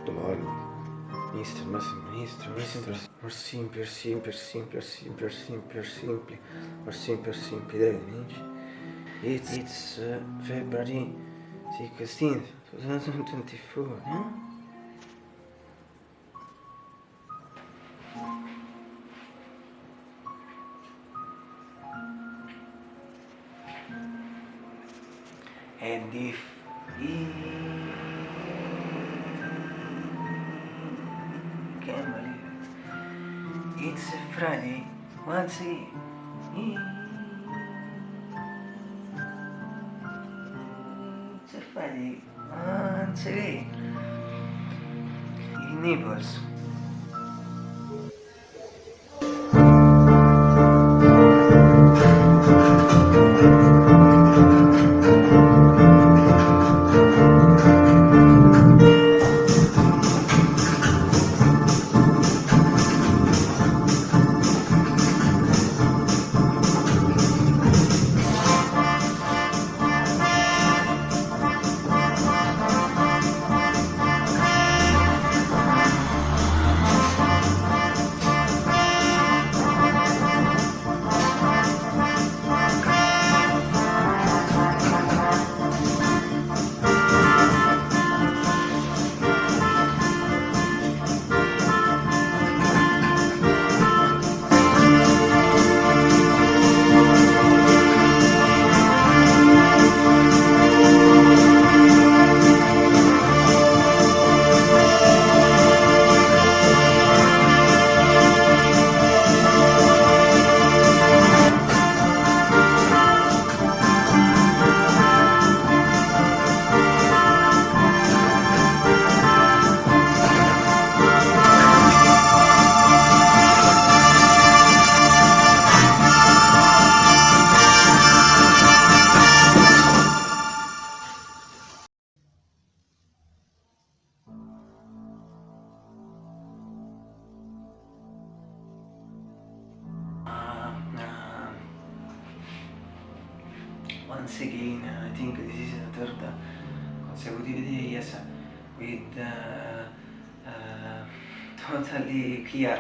Domani. Mister, more simpler, damage. It's February 16th, 2024, huh? And if can't believe it. It's a Friday once again. It's a Friday once again. In Naples. Once again, I think this is the third consecutive day, yes, with totally clear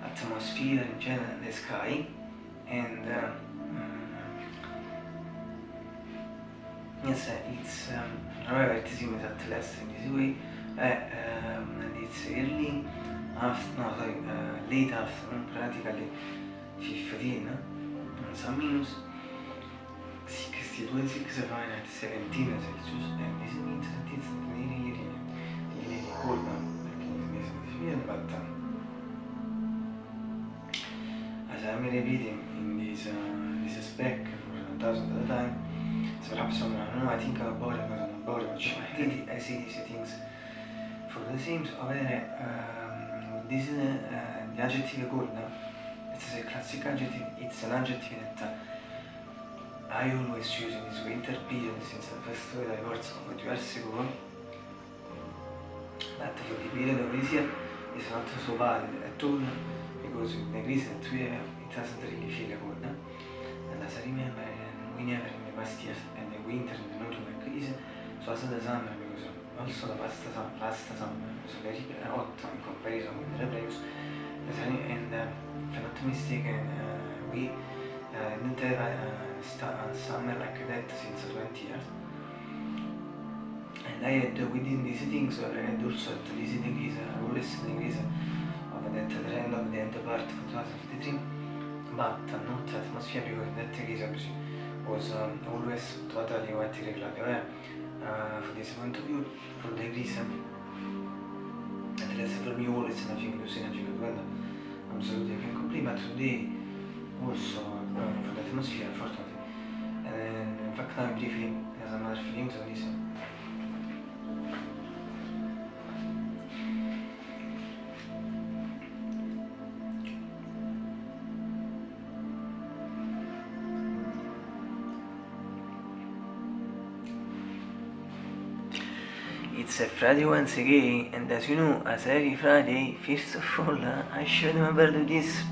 atmosphere in general in the sky, and yes, it's vertisim is at less in this way, and it's early late afternoon, practically 15, some minus 62.6 Fahrenheit, 17 Celsius, and this means that it's really cold now, like in this video, but as I'm repeating in this spec for thousands of the time, so perhaps someone, I don't know, I think I'm bored because I'm not bored, which I see these things for the same, so this is the adjective cold now. It's a classic adjective, it's an adjective that I always use in this winter period since the first week I worked over 2 years ago, but for the period of this year it's not so valid at all, because in the Greece that we have, it doesn't really feel cold, and as I remember, we never in the past years, and the winter in the northern Greece, so as the summer, because also the last summer was very hot in comparison with the previous, and if I'm not mistaken, we didn't have a summer like that since 20 years. And I had within these things, I had also at these degrees, always degrees of that trend of the end part of 2053, but not atmosphere, because in that case was always totally wet irregular. For this point of view, for the degrees, at least for me always nothing to say, nothing to add, absolutely can complete, but today also for the atmosphere, unfortunately. And in fact now I'm briefly has another feeling on this. It's a Friday once again, and as you know, as every Friday, first of all, I should remember to do this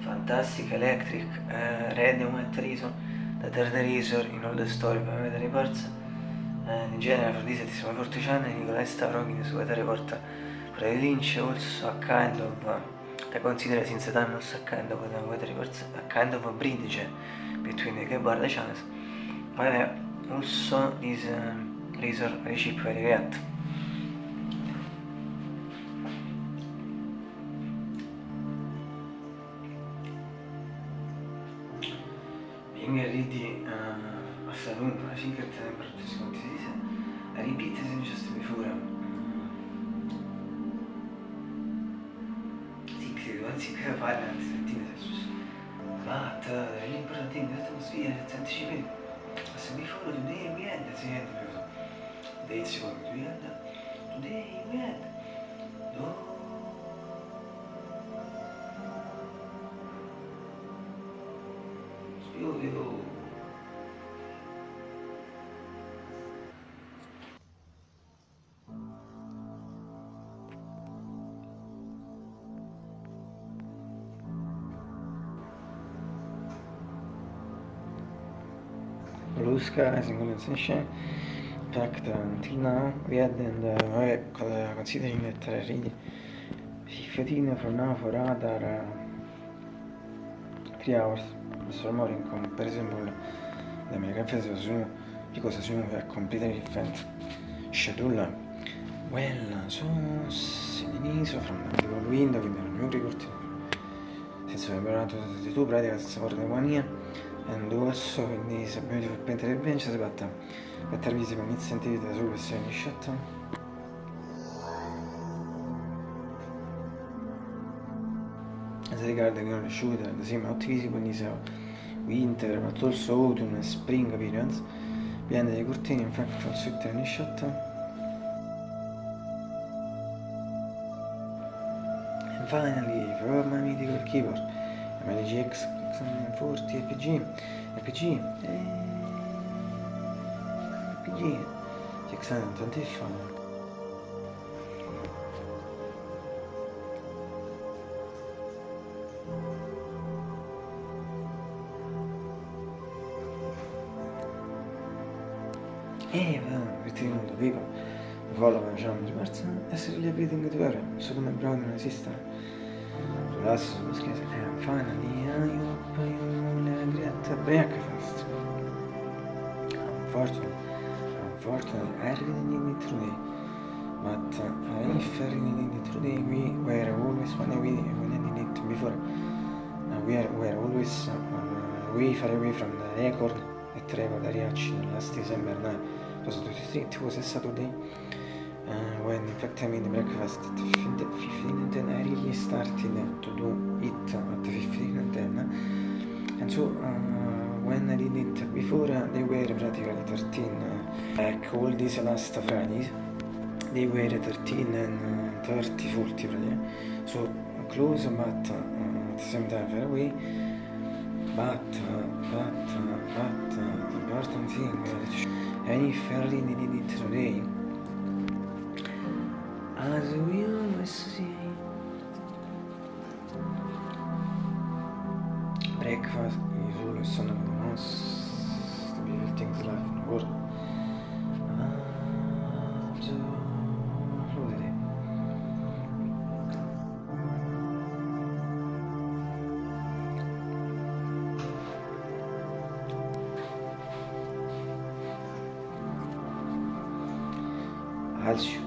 fantastic electric red and white razor, the third razor in all the story by Metal Reports, in genere Aphrodite siamo Forticiana, Nicola Stavrokin, su Etare Porta, for Lynch also a kind of consider since the time also a kind of a kind of a bridge between the keyboard and the channels, but also this razor chip very great. Being ready a saloon, I think at the secondo I repeat as just before. Sì, che fare anche sentire but l'importante è l'atmosphere, anticipi. As before today we had the end dates for today we had beautiful. Blue skies and golden sunshine. In fact, until now, we had considering that already 15 from now for other 3 hours. Questo morning con per esempio the American Festival sono because sono a completely different schedule. Well, so all'inizio from the window, quindi non mi ricordo senza aver imparato tutti tu pratica senza porre one year and also quindi se abbiamo fatto pentare il bench si batta per visible inizia attività su questo shot. As regards the shooter, the same not visible in winter but also autumn and spring periods behind the curtain in fact from certain shot. And finally from my mythical keyboard my GX 640 APG 625. Within the people follow Jean Person as really everything to her, so my brother and sister. Adesso finally I hope you will agree at breakfast. Unfortunately, I really need it today. But if I really need it today, we were always when I need it before. We were always way far away from the record at Record Ariaci last December 9. It was a Saturday when in fact I made the breakfast at 15 and 10. I really started to do it at 15 and 10. And so when I did it before, they were practically 13. Like all these last Fridays, they were 13 and 30, 40 practically. So close but at the same time far away. But the important thing and if I really need it today, as we always say, breakfast is always one of the most beautiful things life in the world. Alcio